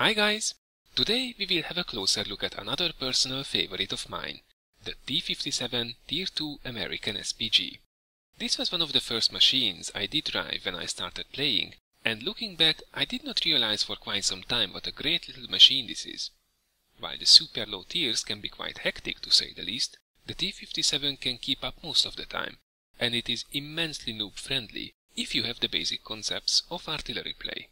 Hi guys! Today we will have a closer look at another personal favorite of mine, the T57 Tier 2 American SPG. This was one of the first machines I did drive when I started playing, and looking back I did not realize for quite some time what a great little machine this is. While the super low tiers can be quite hectic to say the least, the T57 can keep up most of the time, and it is immensely noob friendly if you have the basic concepts of artillery play.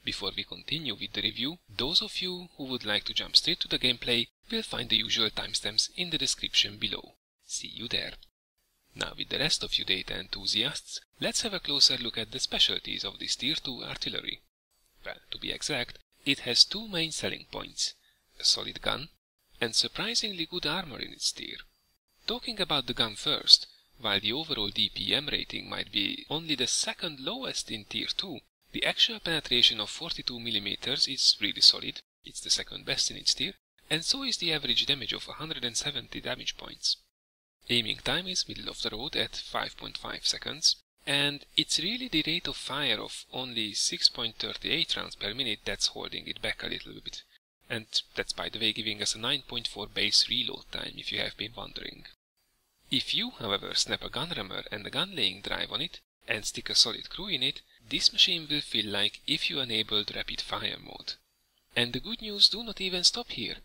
Before we continue with the review, those of you who would like to jump straight to the gameplay will find the usual timestamps in the description below. See you there. Now with the rest of you data enthusiasts, let's have a closer look at the specialties of this Tier 2 artillery. Well, to be exact, it has two main selling points, a solid gun and surprisingly good armor in its tier. Talking about the gun first, while the overall DPM rating might be only the second lowest in Tier 2, the actual penetration of 42mm is really solid, it's the second best in its tier, and so is the average damage of 170 damage points. Aiming time is middle of the road at 5.5 seconds, and it's really the rate of fire of only 6.38 rounds per minute that's holding it back a little bit. And that's by the way giving us a 9.4 base reload time if you have been wondering. If you, however, snap a gun rammer and a gun laying drive on it, and stick a solid crew in it, this machine will feel like if you enabled rapid fire mode. And the good news do not even stop here.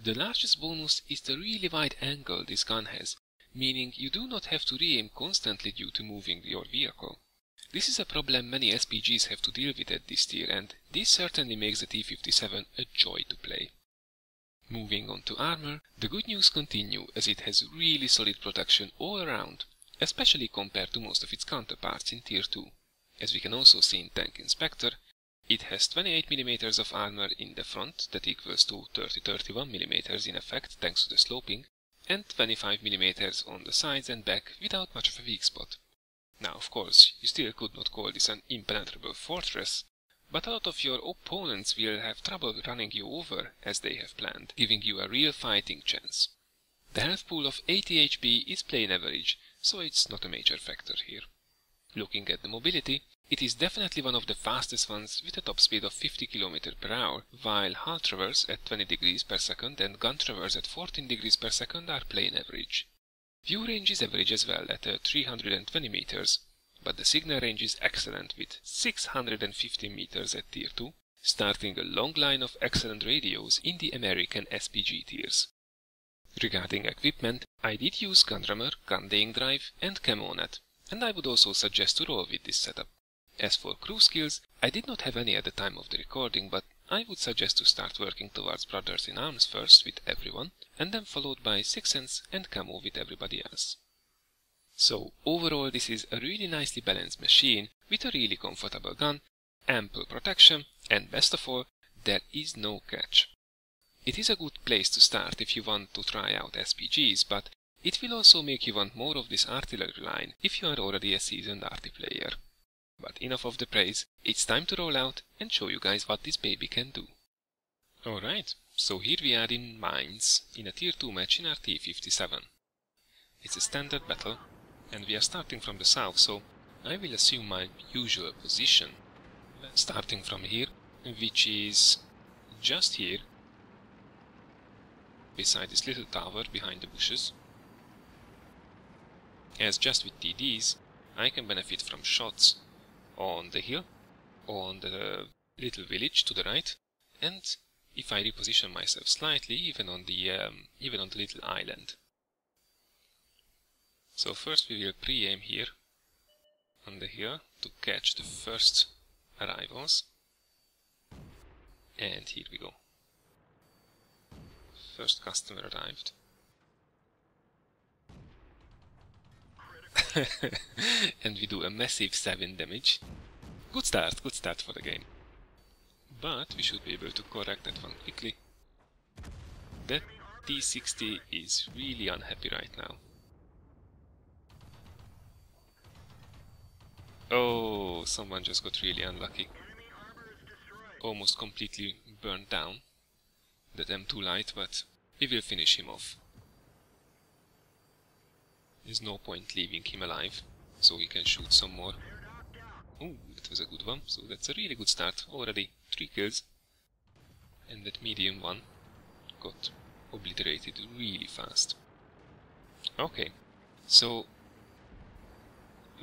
The largest bonus is the really wide angle this gun has, meaning you do not have to re-aim constantly due to moving your vehicle. This is a problem many SPGs have to deal with at this tier, and this certainly makes the T57 a joy to play. Moving on to armor, the good news continue as it has really solid protection all around, especially compared to most of its counterparts in Tier 2. As we can also see in Tank Inspector, it has 28mm of armor in the front that equals to 30-31mm in effect thanks to the sloping, and 25mm on the sides and back without much of a weak spot. Now of course, you still could not call this an impenetrable fortress, but a lot of your opponents will have trouble running you over as they have planned, giving you a real fighting chance. The health pool of 80 HP is plain average, so it's not a major factor here. Looking at the mobility, it is definitely one of the fastest ones with a top speed of 50 km per hour, while hull traverse at 20 degrees per second and gun traverse at 14 degrees per second are plain average. View range is average as well at 320 meters, but the signal range is excellent with 650 meters at Tier 2, starting a long line of excellent radios in the American SPG tiers. Regarding equipment, I did use gun rammer, gun laying drive and camo net, and I would also suggest to roll with this setup. As for crew skills, I did not have any at the time of the recording, but I would suggest to start working towards Brothers in Arms first with everyone, and then followed by Sixth Sense and camo with everybody else. So overall this is a really nicely balanced machine with a really comfortable gun, ample protection, and best of all, there is no catch. It is a good place to start if you want to try out SPGs, but it will also make you want more of this artillery line if you are already a seasoned arty player. But enough of the praise, it's time to roll out and show you guys what this baby can do. Alright, so here we are in Mines, in a Tier 2 match in our T57. It's a standard battle, and we are starting from the south, so I will assume my usual position, starting from here, which is just here, beside this little tower behind the bushes. As just with TDs, I can benefit from shots on the hill, on the little village to the right, and if I reposition myself slightly, even on the little island. So first we will pre-aim here on the hill to catch the first arrivals, and here we go. First customer arrived. And we do a massive 7 damage. Good start for the game. But we should be able to correct that one quickly. That T60 is really unhappy right now. Oh, someone just got really unlucky. Almost completely burned down that M2 light, but we will finish him off. There's no point leaving him alive, so we can shoot some more. Oh, that was a good one, so that's a really good start. Already 3 kills. and that medium one got obliterated really fast. Okay, so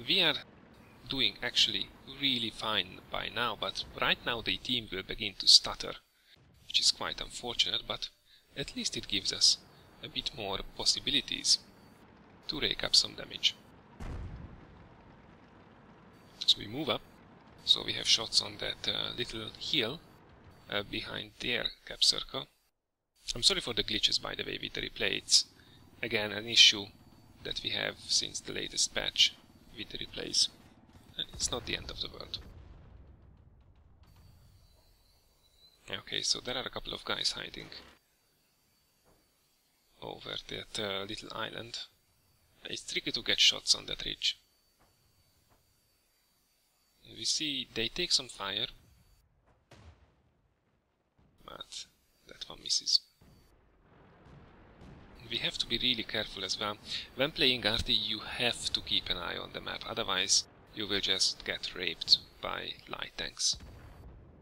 we are doing actually really fine by now, but right now the team will begin to stutter, which is quite unfortunate, but at least it gives us a bit more possibilities to rake up some damage. So we move up, so we have shots on that little hill behind their cap circle. I'm sorry for the glitches, by the way, with the replay. It's again an issue that we have since the latest patch with the replays. And it's not the end of the world. Okay, so there are a couple of guys hiding over that little island. It's tricky to get shots on that ridge. We see they take some fire, but that one misses. We have to be really careful as well. When playing RT, you have to keep an eye on the map, otherwise you will just get raped by light tanks.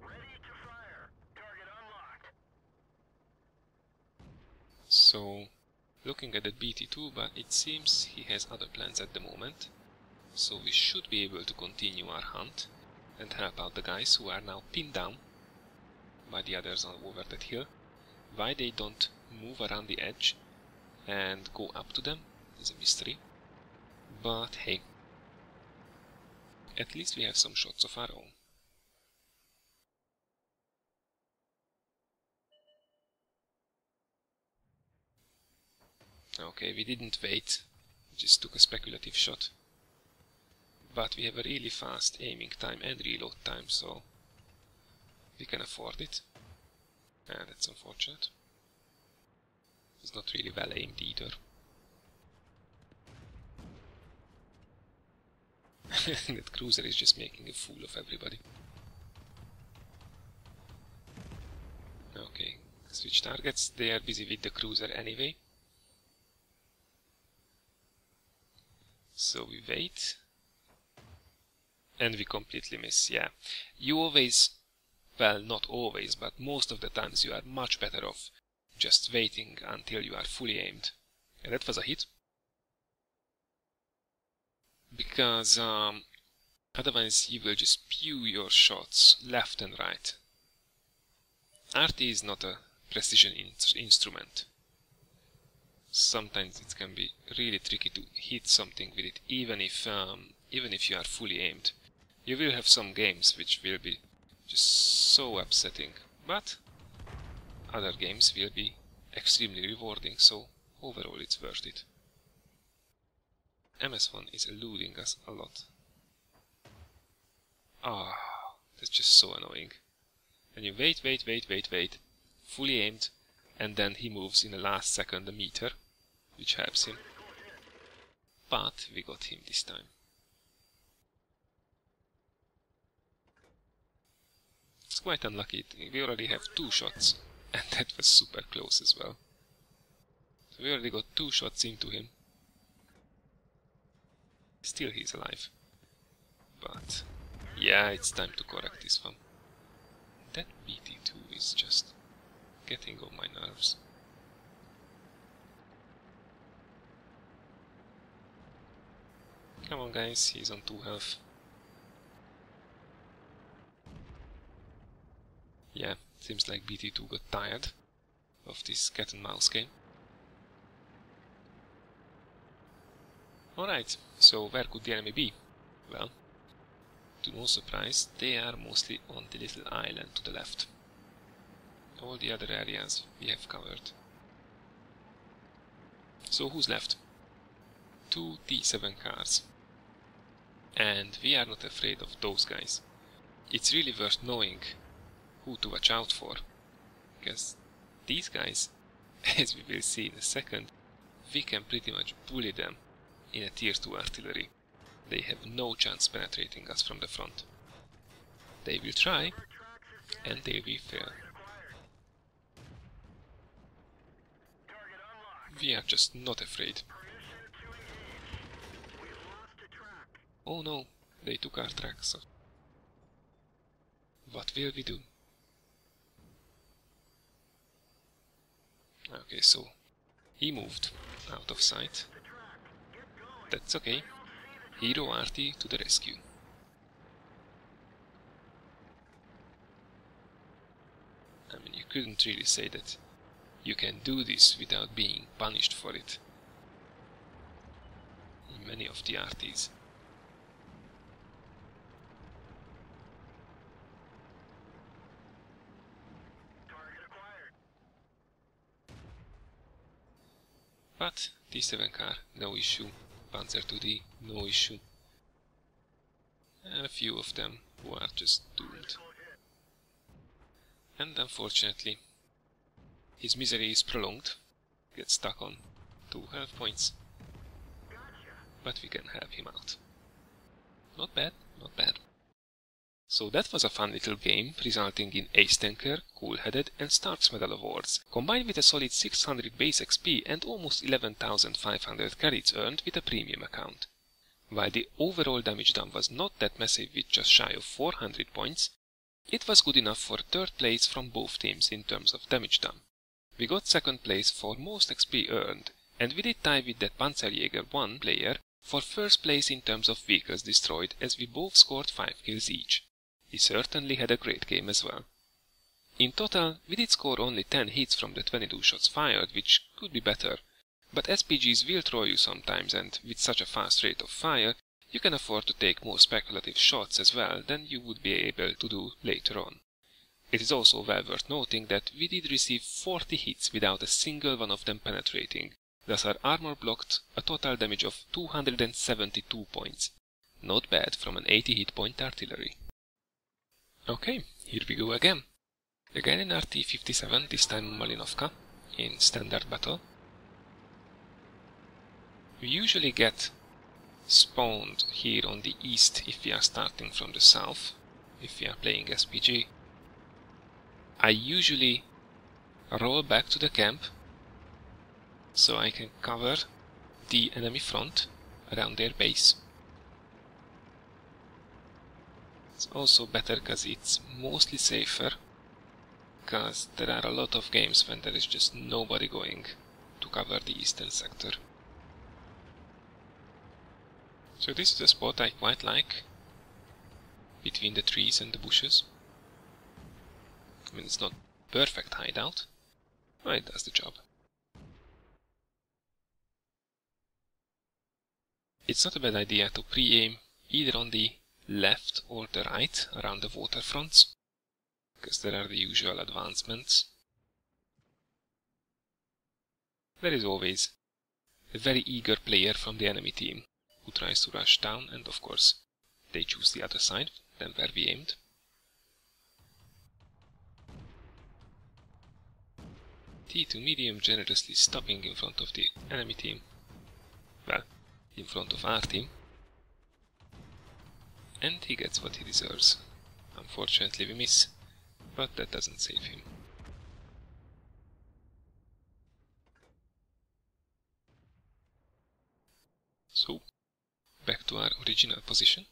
Ready to fire. Target unlocked. So, looking at the BT2, but it seems he has other plans at the moment. So we should be able to continue our hunt and help out the guys who are now pinned down by the others over that hill. Why they don't move around the edge and go up to them is a mystery. But hey, at least we have some shots of our own. Okay, we didn't wait, we just took a speculative shot. But we have a really fast aiming time and reload time, so we can afford it. And that's unfortunate. It's not really well aimed either. That cruiser is just making a fool of everybody. Okay, switch targets. They are busy with the cruiser anyway. So we wait. And we completely miss, yeah. You always, well, not always, but most of the times you are much better off just waiting until you are fully aimed. And that was a hit. Because otherwise you will just spew your shots left and right. RT is not a precision instrument. Sometimes it can be really tricky to hit something with it, even if you are fully aimed. You will have some games which will be just so upsetting, but other games will be extremely rewarding, so overall it's worth it. MS1 is eluding us a lot. Ah, that's just so annoying. And you wait, fully aimed, and then he moves in the last second a meter, which helps him. But we got him this time. It's quite unlucky, we already have 2 shots, and that was super close as well. So we already got 2 shots into him. Still he's alive. But yeah, it's time to correct this one. That BT2 is just getting on my nerves. Come on guys, he's on 2 health. Yeah, seems like BT2 got tired of this cat and mouse game. Alright, so where could the enemy be? Well, to no surprise, they are mostly on the little island to the left. All the other areas we have covered. So who's left? 2 T7 cars. And we are not afraid of those guys. It's really worth knowing who to watch out for, because these guys, as we will see in a second, we can pretty much bully them in a tier 2 artillery. They have no chance penetrating us from the front. They will try, and they will fail. We are just not afraid. Oh no, they took our track, so what will we do? Okay, so he moved out of sight. That's okay. Hero Arty to the rescue. I mean, you couldn't really say that you can do this without being punished for it in many of the arties. But T7 car, no issue. Panzer 2D, no issue. And a few of them who are just doomed. And unfortunately, his misery is prolonged. Gets stuck on 2 health points. But we can help him out. Not bad, not bad. So that was a fun little game, resulting in Ace Tanker, Cool-Headed and Stark's Medal awards, combined with a solid 600 base XP and almost 11,500 credits earned with a premium account. While the overall damage done was not that massive with just shy of 400 points, it was good enough for 3rd place from both teams in terms of damage done. We got 2nd place for most XP earned, and we did tie with that Panzerjäger 1 player for 1st place in terms of vehicles destroyed, as we both scored 5 kills each. He certainly had a great game as well. In total, we did score only 10 hits from the 22 shots fired, which could be better, but SPGs will throw you sometimes, and with such a fast rate of fire, you can afford to take more speculative shots as well than you would be able to do later on. It is also well worth noting that we did receive 40 hits without a single one of them penetrating, thus our armor blocked a total damage of 272 points. Not bad from an 80 hit point artillery. Okay, here we go again. Again in our T57, this time Malinovka, in standard battle. We usually get spawned here on the east if we are starting from the south, if we are playing SPG. I usually roll back to the camp so I can cover the enemy front around their base. It's also better because it's mostly safer, because there are a lot of games when there is just nobody going to cover the eastern sector. So this is a spot I quite like, between the trees and the bushes. I mean, it's not perfect hideout, but it does the job. It's not a bad idea to pre-aim either on the left or the right around the waterfronts, because there are the usual advancements. There is always a very eager player from the enemy team who tries to rush down, and of course they choose the other side than where we aimed. T2 medium generously stopping in front of the enemy team, well, in front of our team, and he gets what he deserves. Unfortunately we miss, but that doesn't save him. So, back to our original position.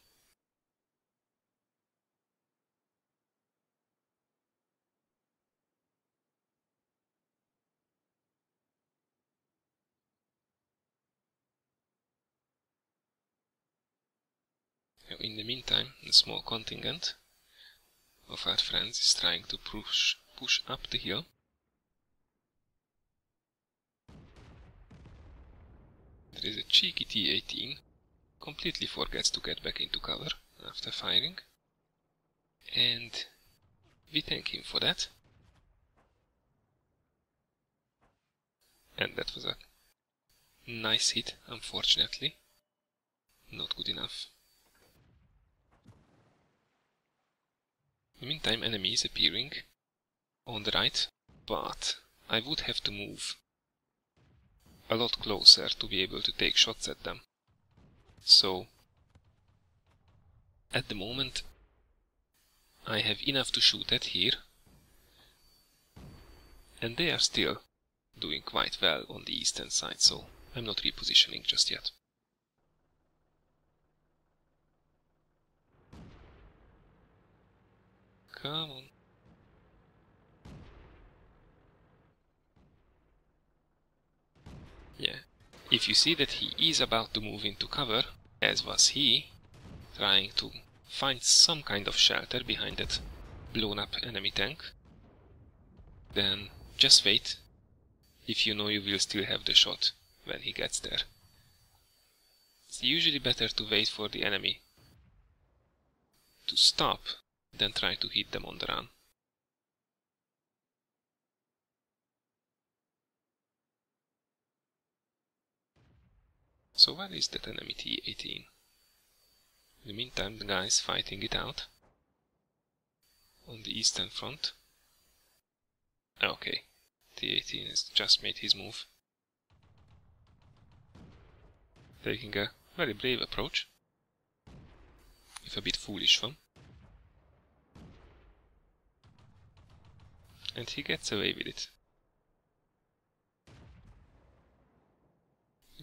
In the meantime, a small contingent of our friends is trying to push up the hill. There is a cheeky T-18, completely forgets to get back into cover after firing, and we thank him for that. And that was a nice hit, unfortunately. Not good enough. In the meantime, enemy is appearing on the right, but I would have to move a lot closer to be able to take shots at them. So, at the moment, I have enough to shoot at here, and they are still doing quite well on the eastern side, so I'm not repositioning just yet. Come on. If you see that he is about to move into cover, as was he, trying to find some kind of shelter behind that blown up enemy tank, then just wait, if you know you will still have the shot when he gets there. It's usually better to wait for the enemy to stop than try to hit them on the run. So where is that enemy T-18? In the meantime, the guy is fighting it out on the eastern front. Okay, T-18 has just made his move, taking a very brave approach, if a bit foolish one. And he gets away with it.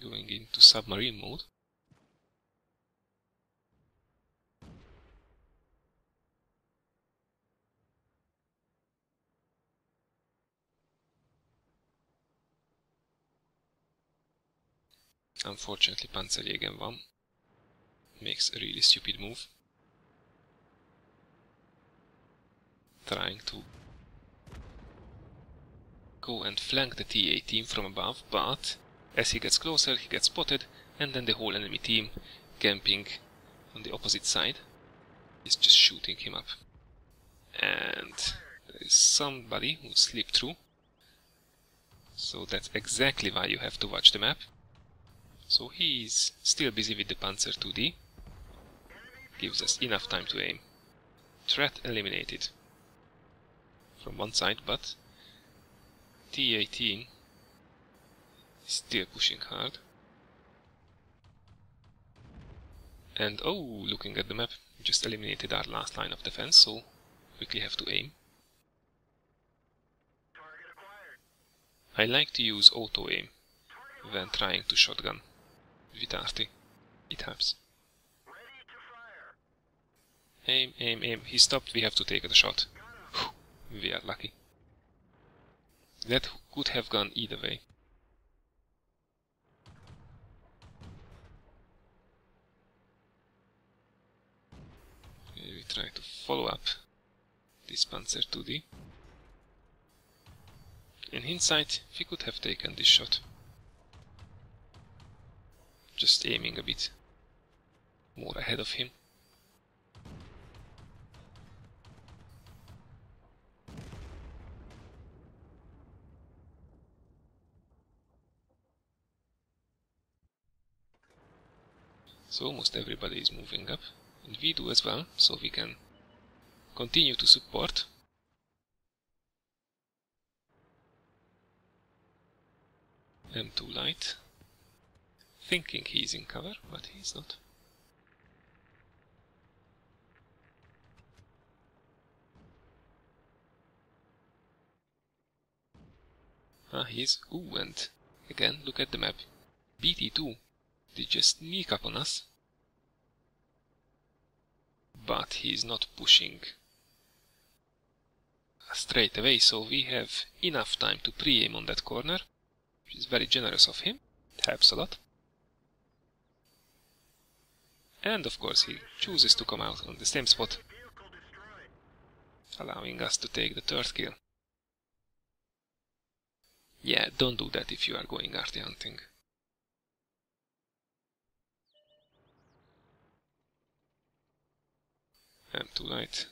Going into submarine mode. Unfortunately, Panzerjäger 1 makes a really stupid move, trying to go and flank the T-18 from above, but as he gets closer, he gets spotted, and then the whole enemy team, camping on the opposite side, is just shooting him up. And there is somebody who slipped through, so that's exactly why you have to watch the map. So he's still busy with the Panzer 2D, gives us enough time to aim. Threat eliminated from one side, but T-18 is still pushing hard. And oh, looking at the map, we just eliminated our last line of defense, so quickly have to aim. I like to use auto aim when trying to shotgun with RT. It helps. Aim, aim, aim. He stopped, we have to take the shot. Whew, we are lucky. That could have gone either way. Okay, we try to follow up this Panzer 2D. In hindsight, we could have taken this shot. Just aiming a bit more ahead of him. So almost everybody is moving up, and we do as well, so we can continue to support. M2 light, thinking he's in cover, but he's not. Ah, he's... Ooh, and again, look at the map. BT2 did just sneak up on us, but he's not pushing straight away, so we have enough time to pre-aim on that corner, which is very generous of him. It helps a lot. And of course he chooses to come out on the same spot, allowing us to take the third kill. Yeah, don't do that if you are going RT hunting. M2 light.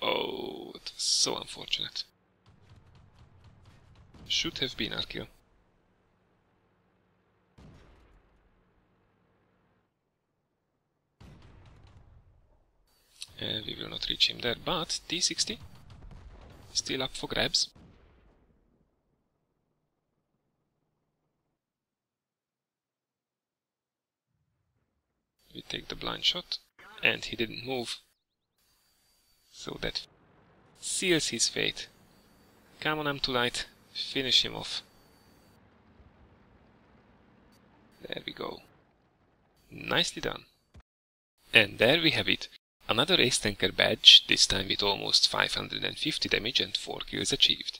Oh, it was so unfortunate. Should have been our kill. And we will not reach him there, but T60 still up for grabs. We take the blind shot, and he didn't move, so that seals his fate. Come on, M2 light, finish him off. There we go. Nicely done. And there we have it. Another ace tanker badge, this time with almost 550 damage and 4 kills achieved.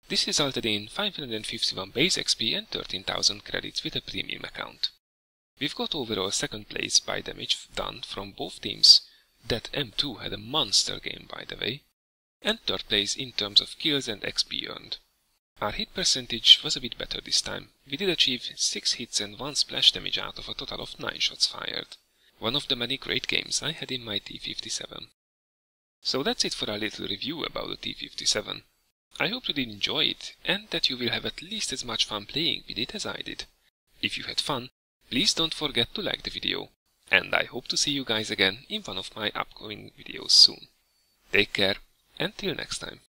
This resulted in 551 base XP and 13,000 credits with a premium account. We've got overall second place by damage done from both teams. That M2 had a monster game by the way, and third place in terms of kills and XP earned. Our hit percentage was a bit better this time. We did achieve 6 hits and 1 splash damage out of a total of 9 shots fired. One of the many great games I had in my T57. So that's it for our little review about the T57. I hope you did enjoy it, and that you will have at least as much fun playing with it as I did. If you had fun, please don't forget to like the video. And I hope to see you guys again in one of my upcoming videos soon. Take care, and till next time.